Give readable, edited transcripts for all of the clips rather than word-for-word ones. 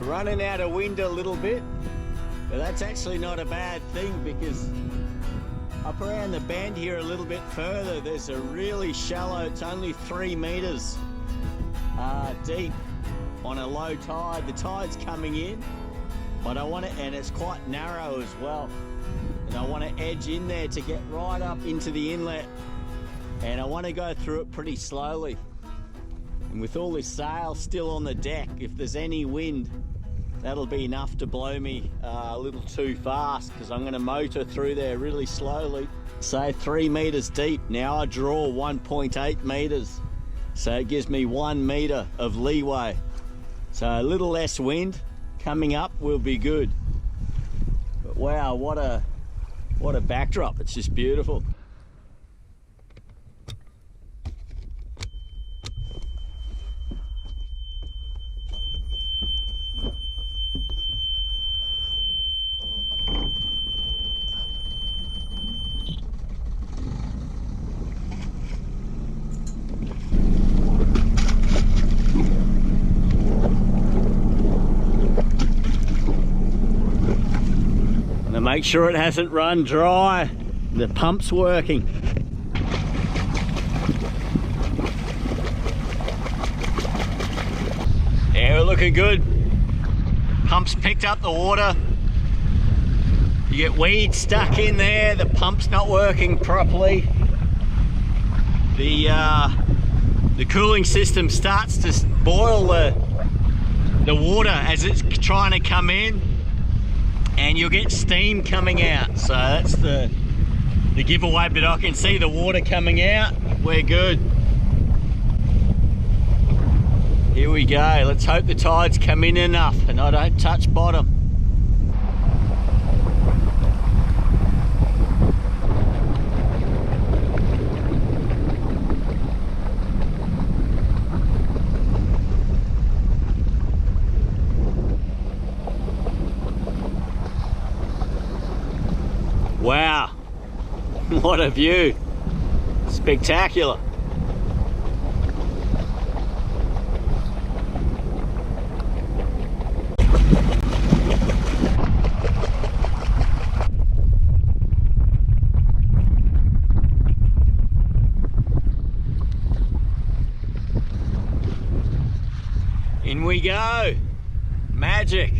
Running out of wind a little bit, but that's actually not a bad thing, because up around the bend here a little bit further, there's a really shallow, it's only 3 meters deep on a low tide. The tide's coming in, but I want to, and it's quite narrow as well, and I want to edge in there to get right up into the inlet, and I want to go through it pretty slowly. And with all this sail still on the deck, if there's any wind, that'll be enough to blow me a little too fast, because I'm going to motor through there really slowly. So 3 meters deep. Now I draw 1.8 meters. So it gives me 1 meter of leeway. So a little less wind coming up will be good. But wow, what a backdrop. It's just beautiful. Make sure it hasn't run dry. The pump's working. Yeah, we're looking good. Pump's picked up the water. You get weeds stuck in there. The pump's not working properly. The cooling system starts to boil the water as it's trying to come in, and you'll get steam coming out. So that's the giveaway, but I can see the water coming out. We're good. Here we go. Let's hope the tides come in enough and I don't touch bottom. Wow, what a view. Spectacular. In we go. Magic.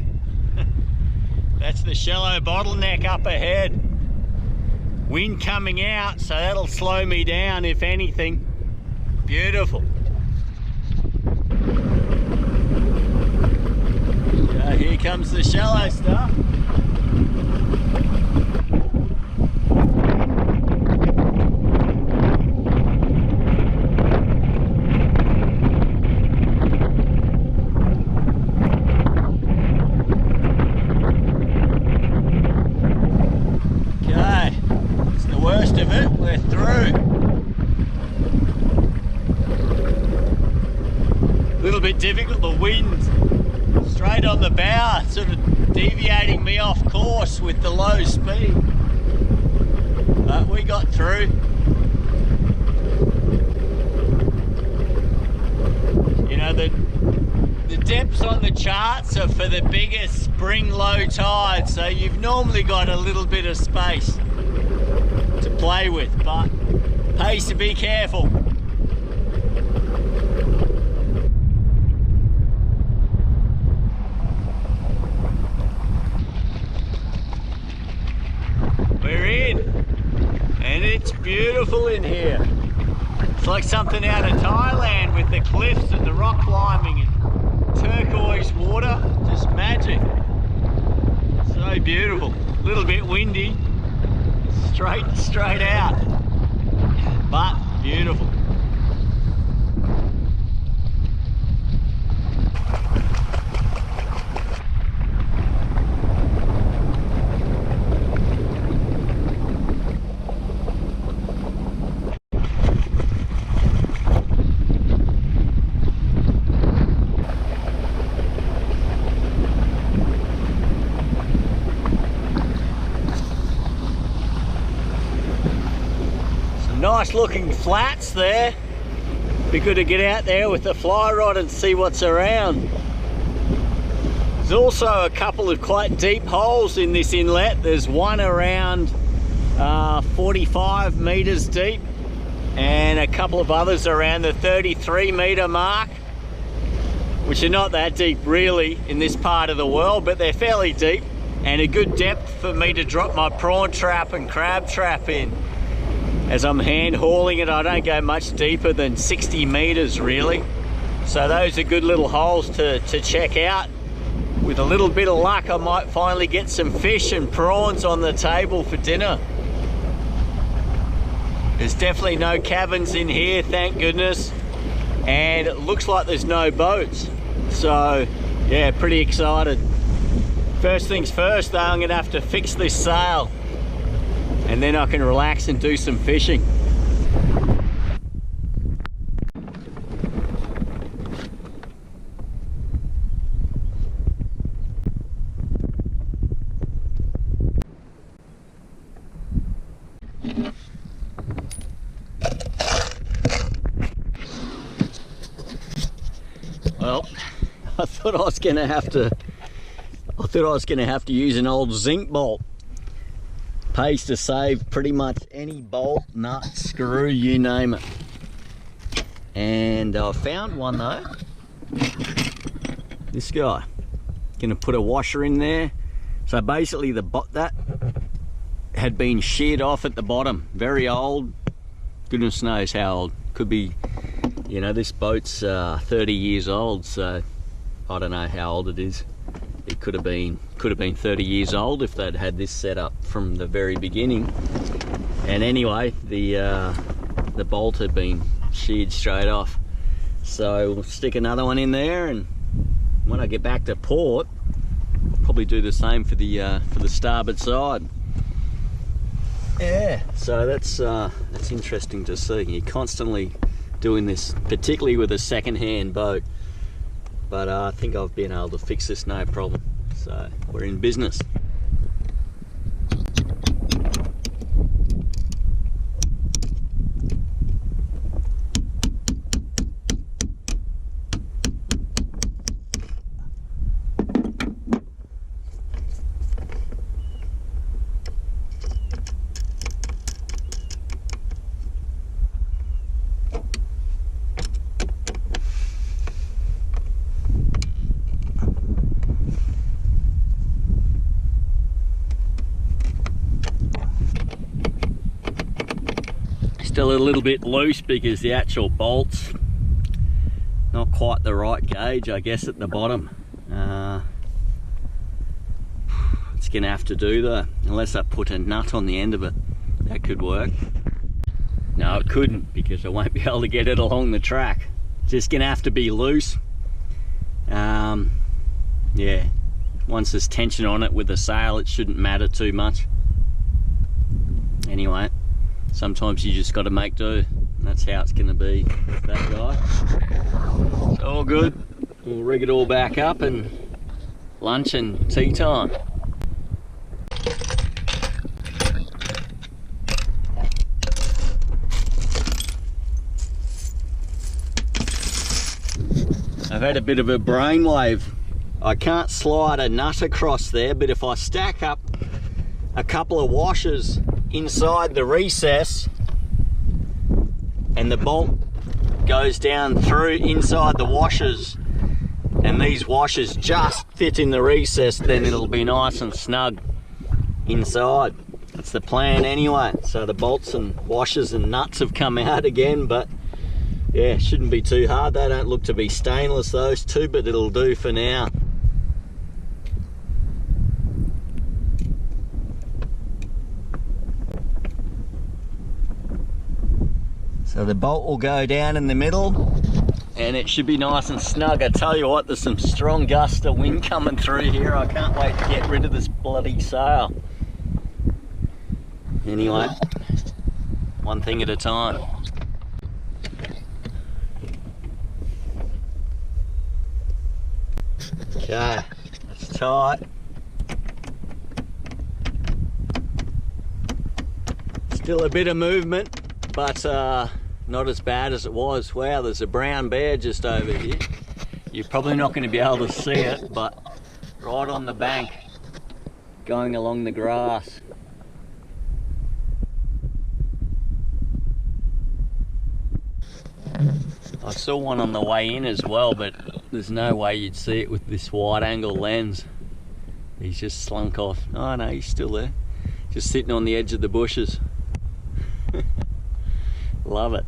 That's the shallow bottleneck up ahead. Wind coming out, so that'll slow me down if anything. Beautiful. Here comes the shallow stuff. Worst of it, we're through. A little bit difficult, the wind straight on the bow, sort of deviating me off course with the low speed. But we got through. You know, the depths on the charts are for the biggest spring low tide, so you've normally got a little bit of space to play with, but pays to be careful. We're in, and it's beautiful in here. It's like something out of Thailand with the cliffs and the rock climbing and turquoise water, just magic. So beautiful. A little bit windy. Straight out, but beautiful. Nice looking flats there. Be good to get out there with the fly rod and see what's around. There's also a couple of quite deep holes in this inlet. There's one around 45 meters deep and a couple of others around the 33 meter mark, which are not that deep really in this part of the world, but they're fairly deep and a good depth for me to drop my prawn trap and crab trap in. As I'm hand hauling it, I don't go much deeper than 60 meters really. So those are good little holes to check out. With a little bit of luck, I might finally get some fish and prawns on the table for dinner. There's definitely no cabins in here, thank goodness. And it looks like there's no boats. So yeah, pretty excited. First things first though, I'm gonna have to fix this sail and then I can relax and do some fishing. Well, I thought I was gonna have to use an old zinc bolt. Pays to save pretty much any bolt, nut, screw, you name it. And I found one though. This guy. Gonna put a washer in there. So basically that had been sheared off at the bottom. Very old. Goodness knows how old. Could be, you know, this boat's 30 years old, so I don't know how old it is. It could have been 30 years old if they'd had this set up from the very beginning. And anyway, the bolt had been sheared straight off. So we'll stick another one in there, and when I get back to port, I'll probably do the same for the starboard side. Yeah, so that's interesting to see. You're constantly doing this, particularly with a second-hand boat. But I think I've been able to fix this no problem. So we're in business. Still a little bit loose because the actual bolt's not quite the right gauge, I guess, at the bottom. It's gonna have to do though, unless I put a nut on the end of it. That could work. No, it couldn't, because I won't be able to get it along the track. Just gonna have to be loose. Yeah, once there's tension on it with the sail, it shouldn't matter too much. Anyway, sometimes you just got to make do. That's how it's going to be with that guy. It's all good. We'll rig it all back up and lunch and tea time. I've had a bit of a brainwave. I can't slide a nut across there, but if I stack up a couple of washers inside the recess and the bolt goes down through inside the washers and these washers just fit in the recess, then it'll be nice and snug inside. That's the plan anyway. So the bolts and washers and nuts have come out again, but yeah, shouldn't be too hard. They don't look to be stainless, those two, but it'll do for now. So the bolt will go down in the middle and it should be nice and snug. I tell you what, there's some strong gusts of wind coming through here. I can't wait to get rid of this bloody sail. Anyway, one thing at a time. Okay, that's tight. Still a bit of movement, but not as bad as it was. Wow, there's a brown bear just over here. You're probably not going to be able to see it, but right on the bank, going along the grass. I saw one on the way in as well, but there's no way you'd see it with this wide angle lens. He's just slunk off. Oh no, he's still there. Just sitting on the edge of the bushes. Love it.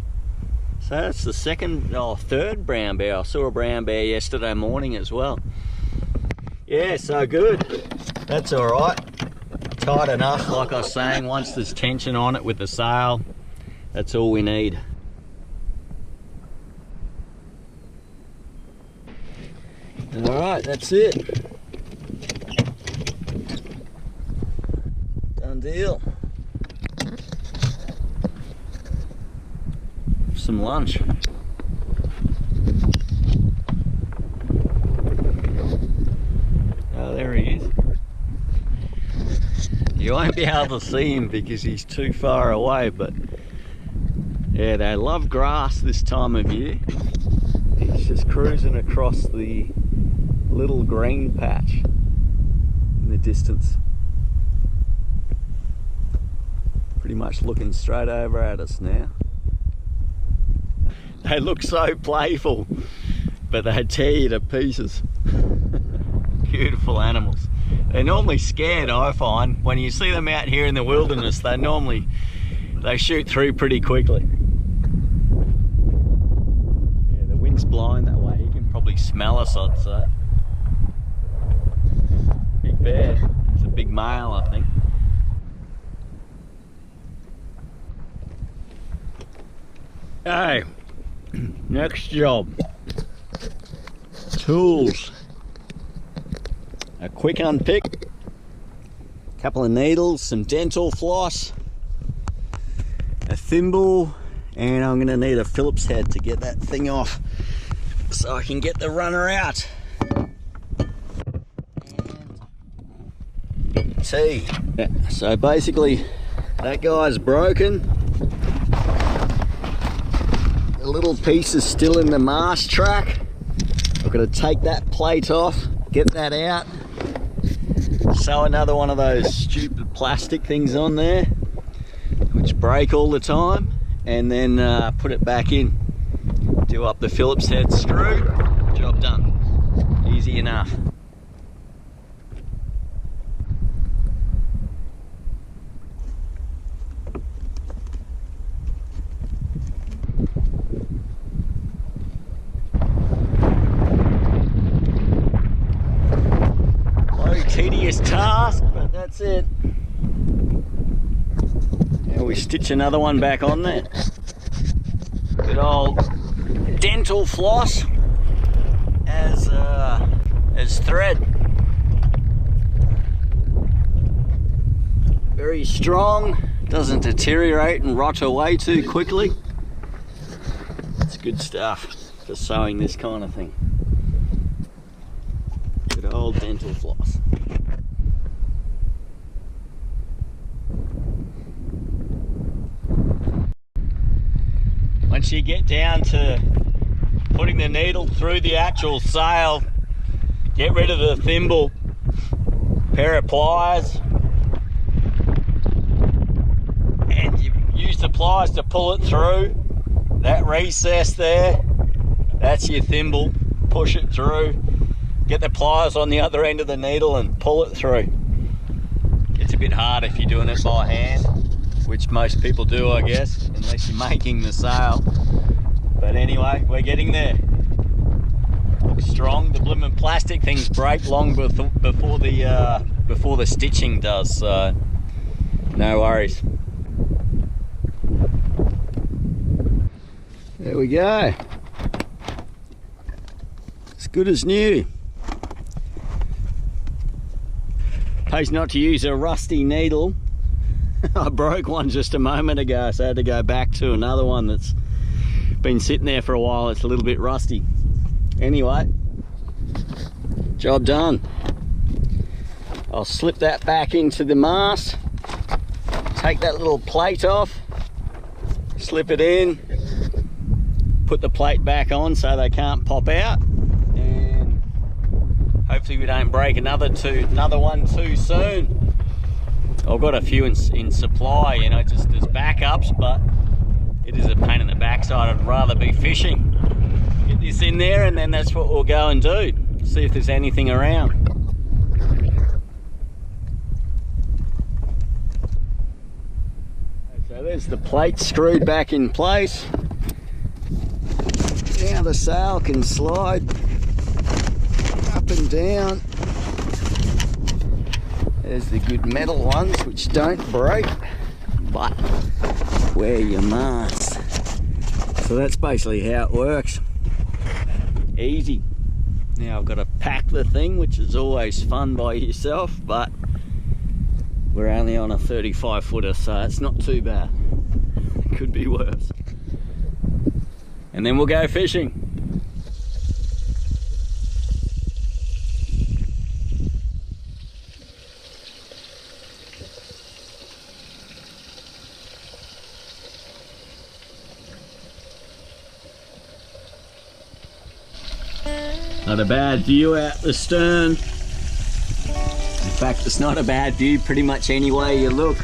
So that's the third brown bear. I saw a brown bear yesterday morning as well. Yeah, so good. That's all right. Tight enough, like I was saying, once there's tension on it with the sail, that's all we need. All right, that's it. Done deal. Some lunch. Oh, there he is. You won't be able to see him because he's too far away, but yeah, they love grass this time of year. He's just cruising across the little green patch in the distance. Pretty much looking straight over at us now. They look so playful, but they tear you to pieces. Beautiful animals. They're normally scared, I find. When you see them out here in the wilderness, they shoot through pretty quickly. Yeah, the wind's blowing that way. He can probably smell us, I'd say. Big bear. It's a big male, I think. Hey, next job. Tools. A quick unpick, a couple of needles, some dental floss, a thimble, and I'm gonna need a Phillips head to get that thing off so I can get the runner out. And T. Yeah, so basically that guy's broken. The little piece is still in the mast track. I've got to take that plate off, get that out. Sew another one of those stupid plastic things on there which break all the time, and then put it back in. Do up the Phillips head screw, job done. Easy enough. Tedious task, but that's it. Now we stitch another one back on there. Good old dental floss as thread. Very strong, doesn't deteriorate and rot away too quickly. It's good stuff for sewing this kind of thing. Good old dental floss. Once you get down to putting the needle through the actual sail, get rid of the thimble, pair of pliers, and you use the pliers to pull it through. That recess there, that's your thimble. Push it through, get the pliers on the other end of the needle and pull it through. It's a bit hard if you're doing it by hand, which most people do, I guess, unless you're making the sail. But anyway, we're getting there. Looks strong. The blooming plastic things break long before the stitching does, so no worries. There we go. As good as new. Pays not to use a rusty needle. I broke one just a moment ago, so I had to go back to another one that's been sitting there for a while. It's a little bit rusty. Anyway, job done. I'll slip that back into the mast, take that little plate off, slip it in, put the plate back on so they can't pop out, and Hopefully we don't break another one too soon. I've got a few in supply, you know, just as backups, but it is a pain in the backside. I'd rather be fishing. Get this in there and then that's what we'll go and do. See if there's anything around. So there's the plate screwed back in place. Now the sail can slide up and down. There's the good metal ones which don't break, but wear your mask. So that's basically how it works. Easy. Now I've got to pack the thing, which is always fun by yourself, but we're only on a 35 footer, so it's not too bad. It could be worse. And then we'll go fishing. Not a bad view out the stern. In fact, it's not a bad view pretty much any way you look.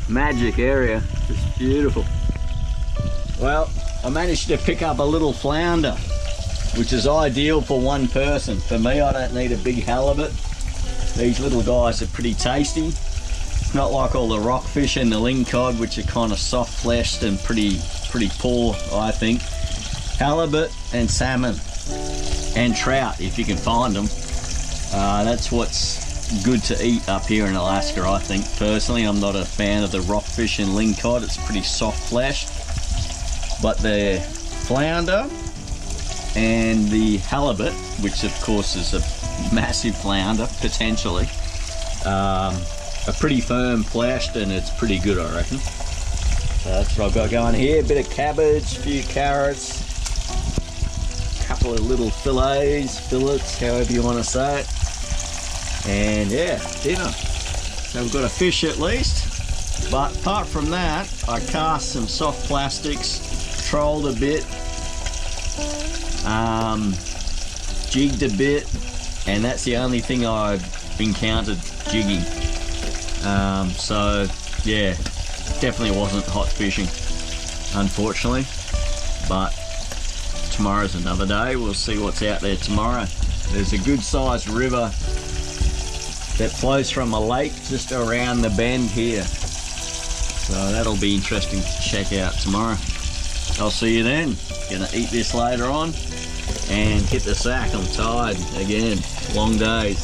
Magic area, just beautiful. Well, I managed to pick up a little flounder, which is ideal for one person. For me, I don't need a big halibut. These little guys are pretty tasty. It's not like all the rockfish and the lingcod, which are kind of soft-fleshed and pretty poor, I think. Halibut and salmon and trout, if you can find them. That's what's good to eat up here in Alaska, I think. Personally, I'm not a fan of the rockfish and lingcod. It's pretty soft-fleshed. But the flounder and the halibut, which of course is a massive flounder, potentially, are pretty firm fleshed and it's pretty good, I reckon. So that's what I've got going here. A bit of cabbage, a few carrots, couple of little fillets, however you want to say it, and yeah, dinner. So we've got a fish at least, but apart from that, I cast some soft plastics, trolled a bit, jigged a bit, and that's the only thing I've encountered jigging. So yeah, definitely wasn't hot fishing, unfortunately, but tomorrow's another day. We'll see what's out there tomorrow. There's a good sized river that flows from a lake just around the bend here, so that'll be interesting to check out tomorrow. I'll see you then. Gonna eat this later on and hit the sack. I'm tired again, long days.